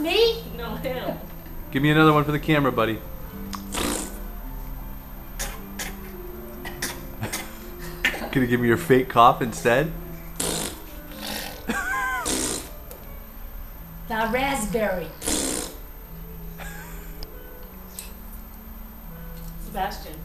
Me? No, him. Give me another one for the camera, buddy. Can you give me your fake cough instead? Now raspberry. Sebastian.